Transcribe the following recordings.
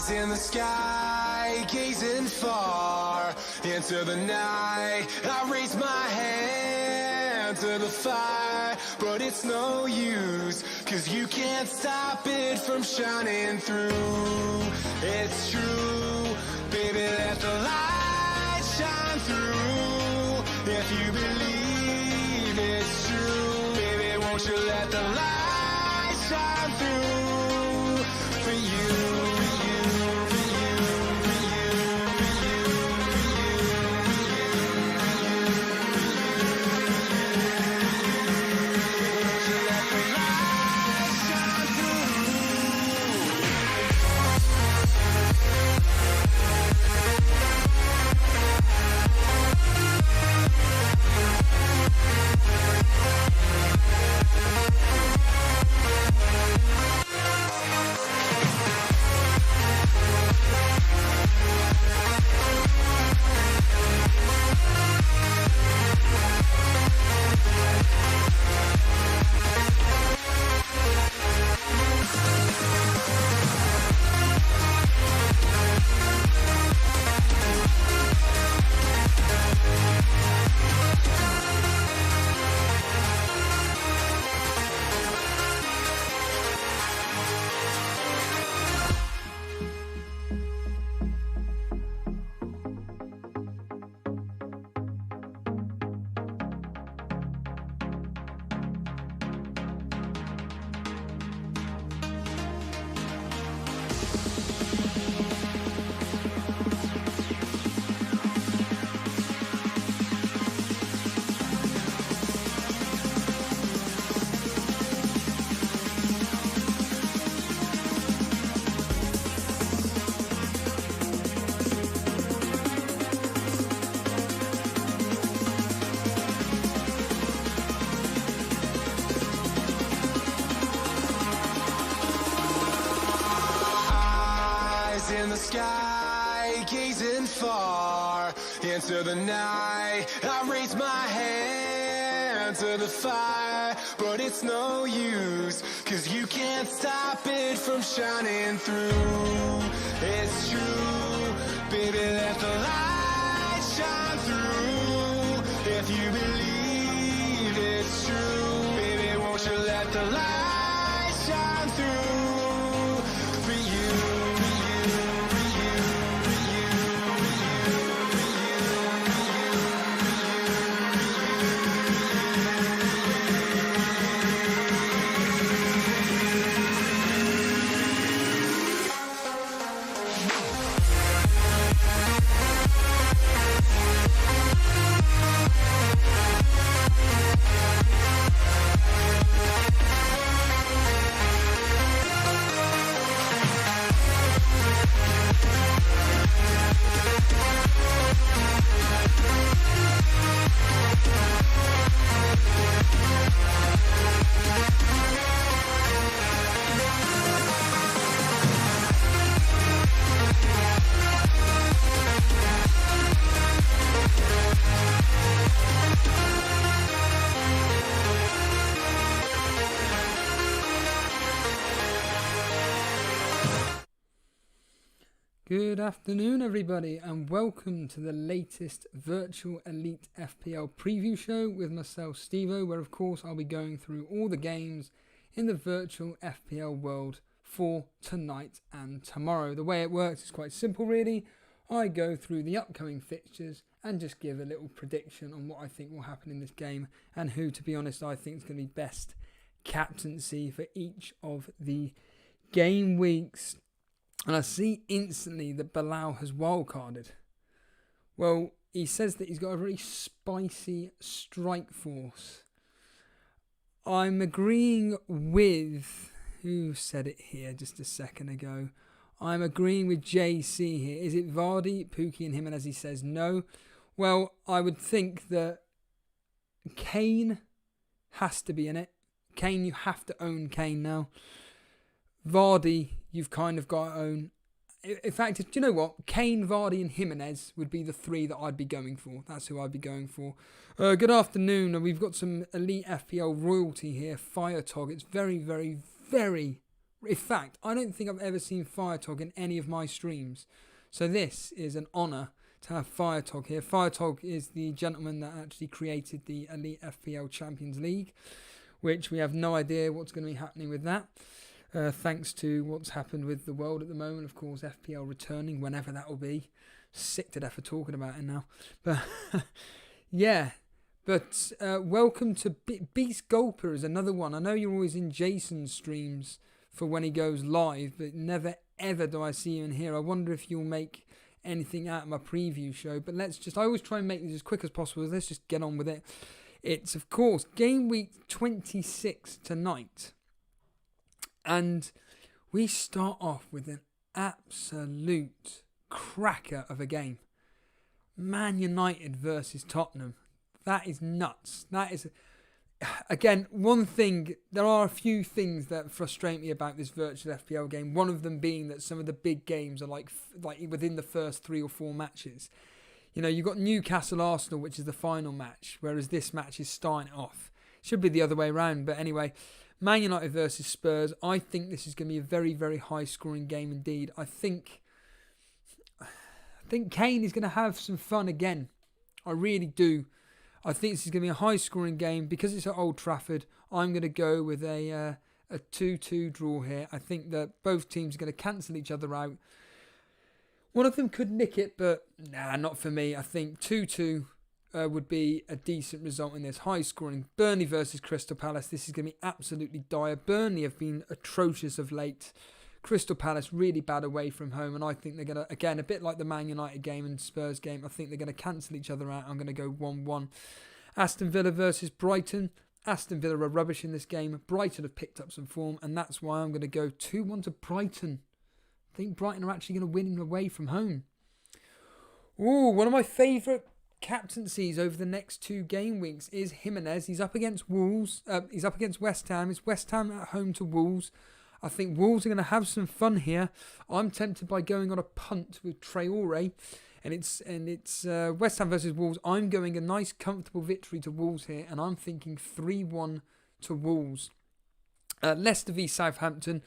in the sky, gazing far into the night. I raise my hand to the fire, but it's no use, 'cause you can't stop it from shining through. It's true, baby, let the light shine through. If you believe it's true, baby, won't you let the light shine through for you. In the sky, gazing far into the night. I raise my hand to the fire, but it's no use, 'cause you can't stop it from shining through. It's true, baby, let the light shine through. If you believe it's true, baby, won't you let the light shine through for you. Good afternoon everybody, and welcome to the latest virtual Elite FPL preview show with myself Stevo, where of course I'll be going through all the games in the virtual FPL world for tonight and tomorrow. The way it works is quite simple really. I go through the upcoming fixtures and just give a little prediction on what I think will happen in this game and who, to be honest, I think is going to be best captaincy for each of the game weeks. And I see instantly that Bilal has wildcarded. Well, he says that he's got a very spicy strike force. I'm agreeing with... Who said it here just a second ago? I'm agreeing with JC here. Is it Vardy, Pookie and Jimenez? He says no. Well, I would think that Kane has to be in it. Kane, you have to own Kane now. Vardy, you've kind of got to own. In fact, do you know what? Kane, Vardy and Jimenez would be the three that I'd be going for. That's who I'd be going for. Good afternoon. We've got some Elite FPL royalty here. Fire Tog. It's very, very, very In fact, I don't think I've ever seen Firetog in any of my streams. So this is an honour to have Firetog here. Firetog is the gentleman that actually created the Elite FPL Champions League, which we have no idea what's going to be happening with that. Thanks to what's happened with the world at the moment. Of course, FPL returning, whenever that will be. Sick to death of talking about it now. But yeah. But welcome to Beast Gulper is another one. I know you're always in Jason's streams for when he goes live, but never ever do I see you in here. I wonder if you'll make anything out of my preview show. But I always try and make this as quick as possible. Let's just get on with it. It's, of course, Gameweek 26 tonight. And we start off with an absolute cracker of a game. Man United versus Tottenham. That is nuts. That is, again, one thing, there are a few things that frustrate me about this virtual FPL game. One of them being that some of the big games are like within the first 3 or 4 matches. You know, you've got Newcastle Arsenal, which is the final match, whereas this match is starting off. Should be the other way around, but anyway, Man United versus Spurs. I think this is going to be a very, very high scoring game indeed. I think Kane is going to have some fun again. I really do. I think this is going to be a high-scoring game. Because it's at Old Trafford, I'm going to go with a 2-2 draw here. I think that both teams are going to cancel each other out. One of them could nick it, but nah, not for me. I think 2-2 would be a decent result in this. High-scoring. Burnley versus Crystal Palace. This is going to be absolutely dire. Burnley have been atrocious of late. Crystal Palace really bad away from home, and I think they're going to, again, a bit like the Man United game and Spurs game, I think they're going to cancel each other out. I'm going to go 1-1. Aston Villa versus Brighton. Aston Villa are rubbish in this game. Brighton have picked up some form, and that's why I'm going to go 2-1 to Brighton. I think Brighton are actually going to win away from home. Ooh, one of my favourite captaincies over the next 2 game weeks is Jimenez. He's up against Wolves. He's up against West Ham. It's West Ham at home to Wolves. I think Wolves are going to have some fun here. I'm tempted by going on a punt with Traore, and it's West Ham versus Wolves. I'm going a nice, comfortable victory to Wolves here, and I'm thinking 3-1 to Wolves. Leicester v Southampton.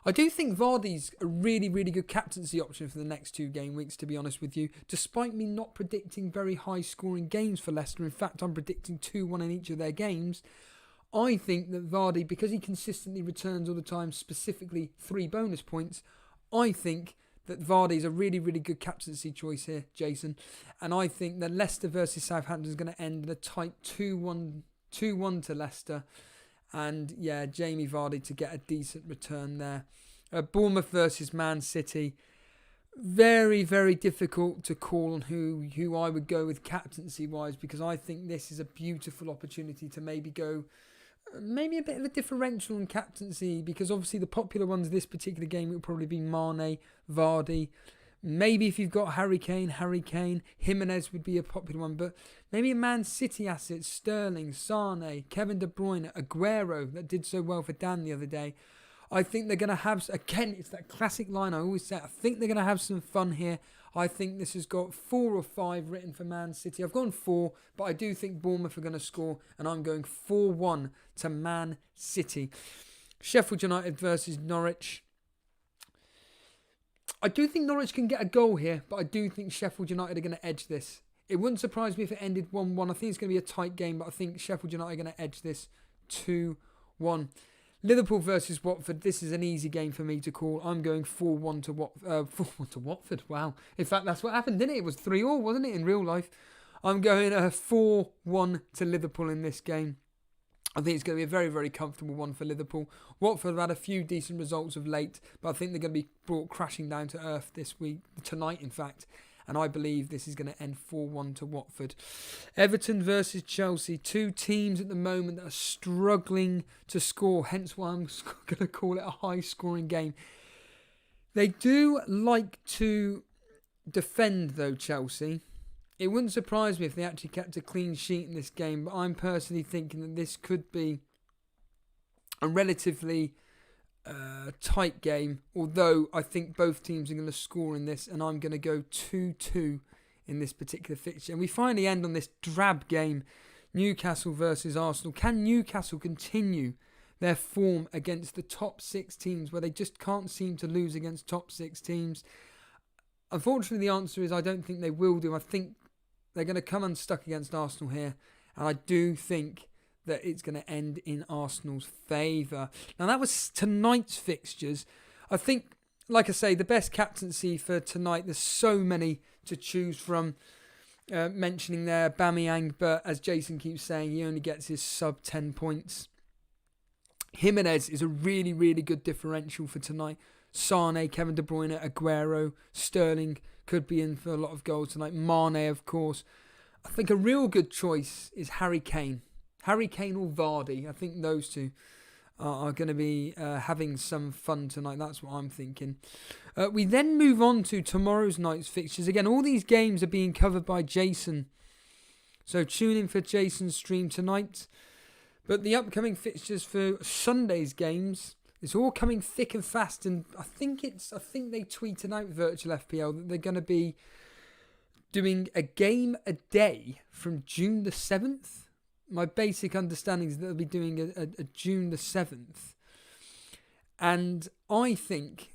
I do think Vardy's a really, really good captaincy option for the next 2 game weeks, to be honest with you, despite me not predicting very high-scoring games for Leicester. In fact, I'm predicting 2-1 in each of their games. I think that Vardy, because he consistently returns all the time, specifically 3 bonus points, I think that Vardy is a really, really good captaincy choice here, Jason. And I think that Leicester versus Southampton is going to end in a tight 2-1 to Leicester. And yeah, Jamie Vardy to get a decent return there. Bournemouth versus Man City. Very, very difficult to call on who I would go with captaincy-wise, because I think this is a beautiful opportunity to maybe go maybe a bit of a differential in captaincy, because obviously the popular ones this particular game would probably be Mane, Vardy. Maybe if you've got Harry Kane, Jimenez would be a popular one, but maybe a Man City asset, Sterling, Sane, Kevin De Bruyne, Aguero, that did so well for Dan the other day. I think they're going to have, again, it's that classic line I always say, I think they're going to have some fun here. I think this has got 4 or 5 written for Man City. I've gone 4, but I do think Bournemouth are going to score, and I'm going 4-1 to Man City. Sheffield United versus Norwich. I do think Norwich can get a goal here, but I do think Sheffield United are going to edge this. It wouldn't surprise me if it ended 1-1. I think it's going to be a tight game, but I think Sheffield United are going to edge this 2-1. Liverpool versus Watford. This is an easy game for me to call. I'm going 4-1 to Watford. 4-1 to Watford. Wow. In fact, that's what happened, didn't it? It was 3-3, wasn't it, in real life? I'm going 4-1 to Liverpool in this game. I think it's going to be a very, very comfortable one for Liverpool. Watford have had a few decent results of late, but I think they're going to be brought crashing down to earth this week, tonight in fact. And I believe this is going to end 4-1 to Watford. Everton versus Chelsea. 2 teams at the moment that are struggling to score. Hence why I'm going to call it a high-scoring game. They do like to defend, though, Chelsea. It wouldn't surprise me if they actually kept a clean sheet in this game. But I'm personally thinking that this could be a relatively tight game, although I think both teams are going to score in this, and I'm going to go 2-2 in this particular fixture. And we finally end on this drab game, Newcastle versus Arsenal. Can Newcastle continue their form against the top 6 teams, where they just can't seem to lose against top 6 teams. Unfortunately, the answer is I don't think they will do. I think they're going to come unstuck against Arsenal here, and I do think that it's going to end in Arsenal's favour. Now, that was tonight's fixtures. I think, like I say, the best captaincy for tonight, there's so many to choose from. Mentioning there Bamiyang, but as Jason keeps saying, he only gets his sub 10 points. Jimenez is a really, really good differential for tonight. Sane, Kevin De Bruyne, Aguero, Sterling could be in for a lot of goals tonight. Mane, of course. I think a real good choice is Harry Kane. Harry Kane or Vardy. I think those two are going to be having some fun tonight. That's what I'm thinking. We then move on to tomorrow's night's fixtures. Again, all these games are being covered by Jason. So tune in for Jason's stream tonight. But the upcoming fixtures for Sunday's games, it's all coming thick and fast. And I think they tweeted out Virtual FPL that they're going to be doing a game a day from June the 7th. My basic understanding is that they'll be doing a June the 7th. And I think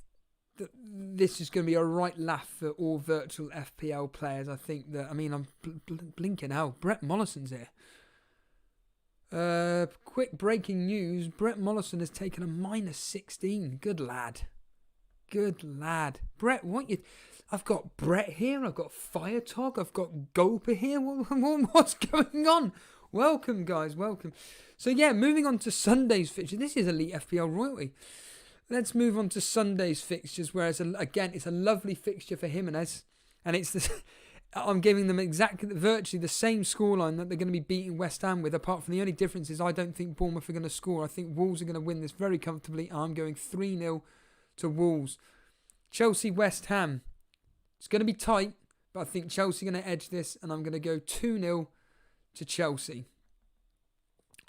that this is going to be a right laugh for all virtual FPL players. I think that, I'm blinking out. Brett Mollison's here. Quick breaking news. Brett Mollison has taken a -16. Good lad. Good lad. Brett, I've got Brett here. I've got Firetog. I've got Gulper here. What's going on? Welcome, guys. Welcome. So, yeah, moving on to Sunday's fixture. This is Elite FPL royalty. Let's move on to Sunday's fixtures, where it's a lovely fixture for Jimenez. And I'm giving them virtually the same scoreline that they're going to be beating West Ham with, apart from the only difference is I don't think Bournemouth are going to score. I think Wolves are going to win this very comfortably. I'm going 3-0 to Wolves. Chelsea-West Ham. It's going to be tight, but I think Chelsea are going to edge this, and I'm going to go 2-0 to Chelsea.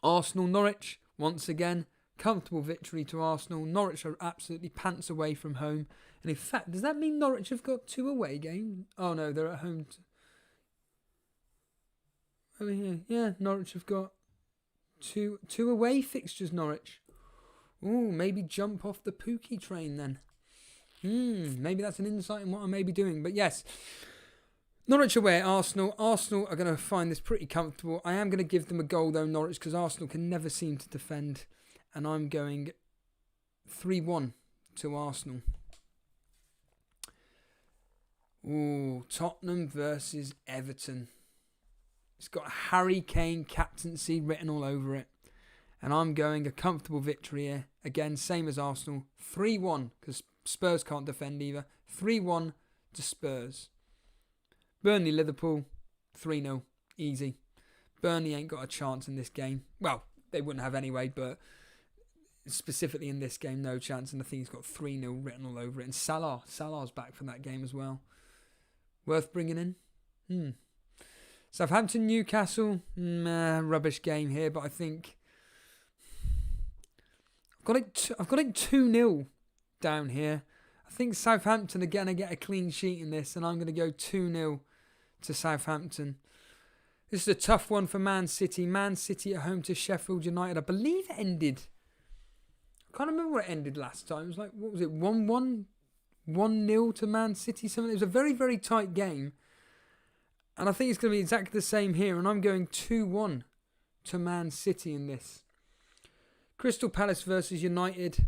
Arsenal-Norwich, once again, comfortable victory to Arsenal. Norwich are absolutely pants away from home. And in fact, does that mean Norwich have got 2 away games? Oh no, they're at home. Over here. Yeah, Norwich have got two away fixtures, Norwich. Ooh, maybe jump off the Pookie train then. Maybe that's an insight in what I may be doing. But yes, Norwich away at Arsenal. Arsenal are going to find this pretty comfortable. I am going to give them a goal though, Norwich, because Arsenal can never seem to defend. And I'm going 3-1 to Arsenal. Ooh, Tottenham versus Everton. It's got Harry Kane captaincy written all over it. And I'm going a comfortable victory here. Again, same as Arsenal. 3-1, because Spurs can't defend either. 3-1 to Spurs. Burnley, Liverpool, 3-0. Easy. Burnley ain't got a chance in this game. Well, they wouldn't have anyway, but specifically in this game, no chance. And I think he's got 3-0 written all over it. And Salah's back from that game as well. Worth bringing in. Southampton, Newcastle, rubbish game here, but I think I've got it 2-0 down here. I think Southampton are going to get a clean sheet in this, and I'm going to go 2-0 to Southampton. This is a tough one for Man City. Man City at home to Sheffield United. I believe it ended. I can't remember where it ended last time. It was like, what was it, 1-1? 1-0 to Man City. Something. It was a very, very tight game. And I think it's going to be exactly the same here. And I'm going 2-1 to Man City in this. Crystal Palace versus United.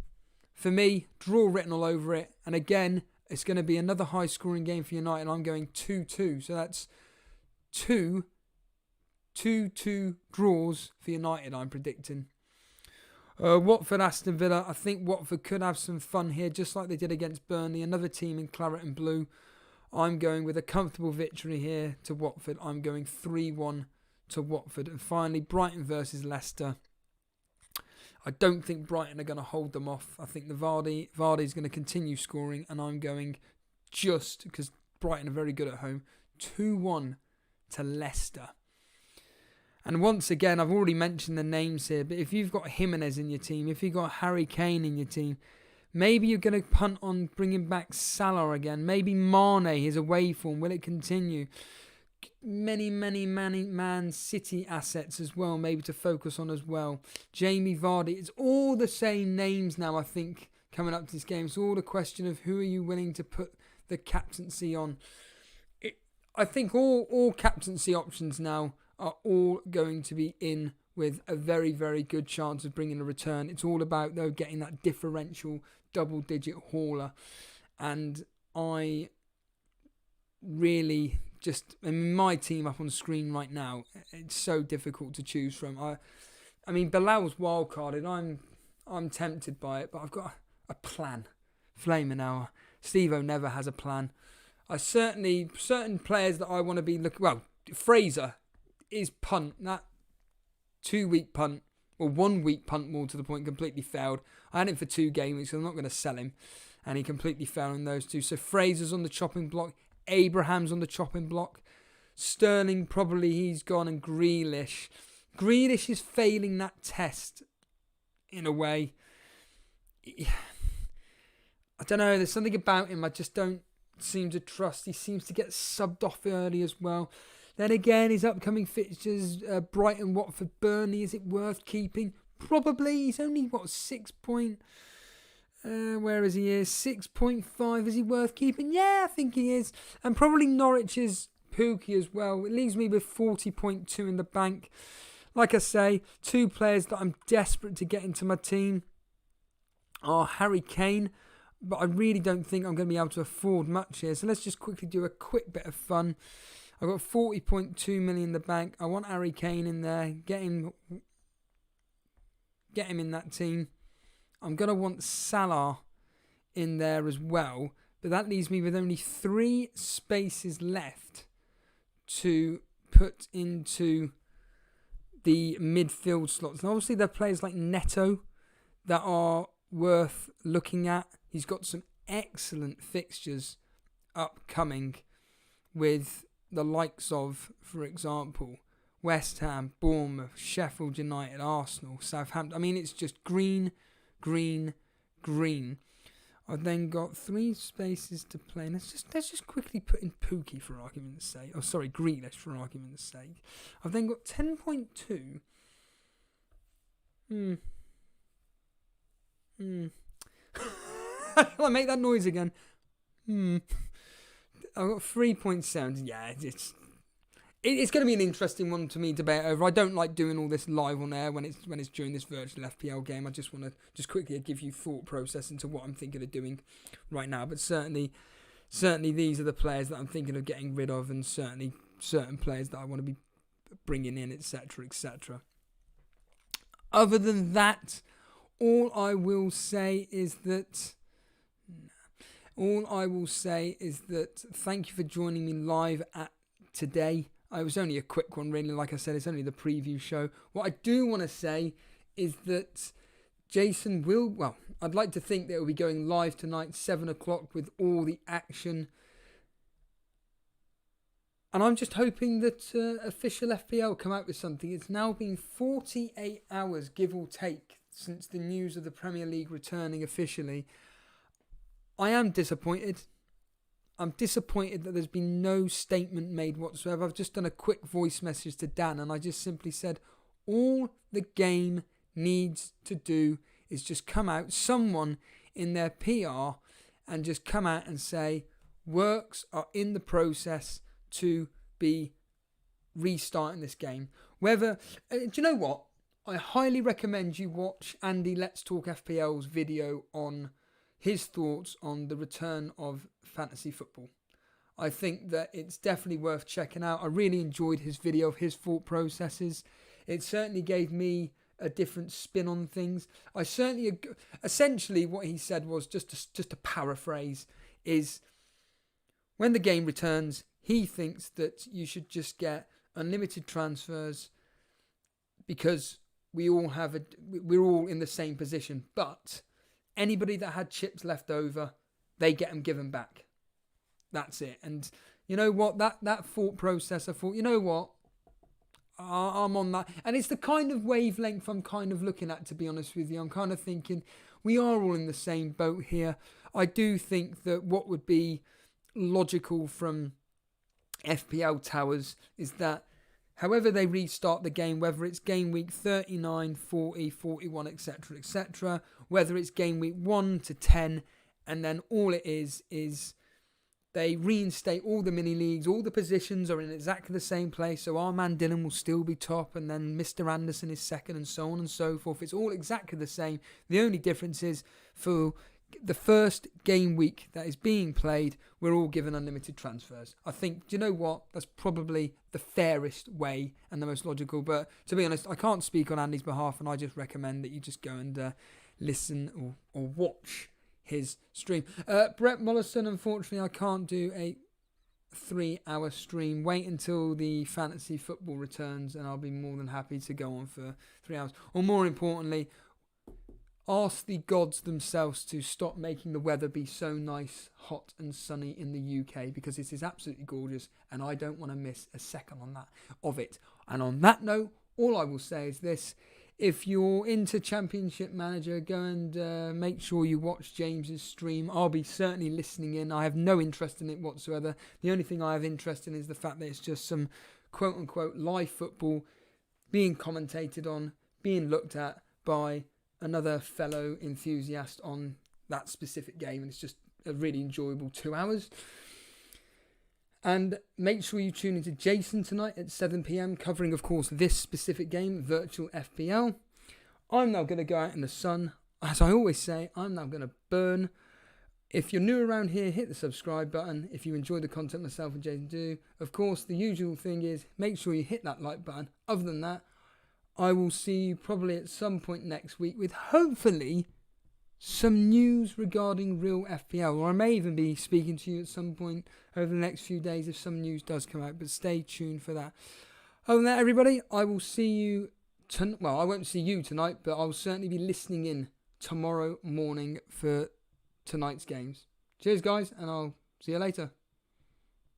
For me, draw written all over it. And again, it's going to be another high-scoring game for United. I'm going 2-2. So that's 2 draws for United, I'm predicting. Watford, Aston Villa. I think Watford could have some fun here, just like they did against Burnley. Another team in claret and blue. I'm going with a comfortable victory here to Watford. I'm going 3-1 to Watford. And finally, Brighton versus Leicester. I don't think Brighton are going to hold them off. I think Vardy's going to continue scoring, and I'm going just, because Brighton are very good at home, 2-1 to Leicester. And once again, I've already mentioned the names here, but if you've got Jimenez in your team, if you've got Harry Kane in your team, maybe you're going to punt on bringing back Salah again. Maybe Mane, his away form, will it continue? many Man City assets as well, maybe to focus on as well. Jamie Vardy, it's all the same names now, I think, coming up to this game. It's all a question of who are you willing to put the captaincy on. I think all captaincy options now are all going to be in with a very, very good chance of bringing a return. It's all about, though, getting that differential double-digit hauler. And I really my team up on screen right now, it's so difficult to choose from. I mean, Bilal's wildcarded. I'm tempted by it, but I've got a plan. Flaming hour. Steve-O never has a plan. Certain players that I want to be looking... Well, Fraser is punt. That 2-week punt, or 1-week punt more to the point, completely failed. I had him for 2 game weeks, so I'm not going to sell him. And he completely failed in those 2. So Fraser's on the chopping block. Abraham's on the chopping block. Sterling, probably he's gone. And Grealish. Grealish is failing that test in a way. I don't know. There's something about him I just don't seem to trust. He seems to get subbed off early as well. Then again, his upcoming fixtures, Brighton, Watford, Burnley, is it worth keeping? Probably. He's only, 6 point... where is he? 6.5. Is he worth keeping? Yeah, I think he is. And probably Norwich's Pookie as well. It leaves me with 40.2 in the bank. Like I say, 2 players that I'm desperate to get into my team are Harry Kane, but I really don't think I'm going to be able to afford much here. So let's just quickly do a quick bit of fun. I've got 40.2 million in the bank. I want Harry Kane in there. Get him in that team. I'm going to want Salah in there as well. But that leaves me with only 3 spaces left to put into the midfield slots. And obviously there are players like Neto that are worth looking at. He's got some excellent fixtures upcoming with the likes of, for example, West Ham, Bournemouth, Sheffield United, Arsenal, Southampton. I mean, it's just green. I've then got 3 spaces to play. Let's just quickly put in Pookie for argument's sake. Oh, sorry, Grealish for argument's sake. I've then got 10.2. Shall I make that noise again? I've got 3.7. Yeah, it's going to be an interesting one to me to debate over. I don't like doing all this live on air when it's during this virtual FPL game. I just want to quickly give you thought process into what I'm thinking of doing right now. But certainly these are the players that I'm thinking of getting rid of, and certainly certain players that I want to be bringing in, etc., etc. Other than that, all I will say is that thank you for joining me live at today. It was only a quick one, really. Like I said, it's only the preview show. What I do want to say is that Jason I'd like to think that it will be going live tonight, 7 o'clock, with all the action. And I'm just hoping that official FPL come out with something. It's now been 48 hours, give or take, since the news of the Premier League returning officially. I am disappointed. I'm disappointed that there's been no statement made whatsoever. I've just done a quick voice message to Dan, and I just simply said, all the game needs to do is just come out, someone in their PR, and just come out and say, works are in the process to be restarting this game. Do you know what? I highly recommend you watch Andy Let's Talk FPL's video on his thoughts on the return of fantasy football. I think that it's definitely worth checking out. I really enjoyed his video of his thought processes. It certainly gave me a different spin on things. Essentially what he said was, just to paraphrase, is when the game returns, he thinks that you should just get unlimited transfers because we're all in the same position. But anybody that had chips left over, they get them given back. That's it. And you know what? That thought process, I thought, you know what? I'm on that. And it's the kind of wavelength I'm kind of looking at, to be honest with you. I'm kind of thinking we are all in the same boat here. I do think that what would be logical from FPL Towers is that however they restart the game, whether it's game week 39, 40, 41, etc., etc., whether it's game week 1 to 10, and then all it is they reinstate all the mini leagues, all the positions are in exactly the same place, so our man Dylan will still be top, and then Mr. Anderson is second, and so on and so forth. It's all exactly the same. The only difference is for the first game week that is being played, we're all given unlimited transfers. I think, do you know what? That's probably the fairest way and the most logical. But to be honest, I can't speak on Andy's behalf, and I just recommend that you just go and listen or watch his stream. Brett Mollison, unfortunately, I can't do a 3-hour stream. Wait until the fantasy football returns, and I'll be more than happy to go on for 3 hours. Or more importantly, ask the gods themselves to stop making the weather be so nice, hot and sunny in the UK, because it is absolutely gorgeous and I don't want to miss a second of it. And on that note, all I will say is this. If you're into Championship Manager, go and make sure you watch James's stream. I'll be certainly listening in. I have no interest in it whatsoever. The only thing I have interest in is the fact that it's just some quote-unquote live football being commentated on, being looked at by another fellow enthusiast on that specific game, and it's just a really enjoyable 2 hours. And make sure you tune into Jason tonight at 7 p.m, covering, of course, this specific game, Virtual FPL. I'm now going to go out in the sun. As I always say, I'm now going to burn. If you're new around here, hit the subscribe button. If you enjoy the content myself and Jason do, of course, the usual thing is make sure you hit that like button. Other than that, I will see you probably at some point next week with hopefully some news regarding real FPL. Or I may even be speaking to you at some point over the next few days if some news does come out. But stay tuned for that. Other than that, everybody, I will see you... I won't see you tonight, but I'll certainly be listening in tomorrow morning for tonight's games. Cheers, guys, and I'll see you later.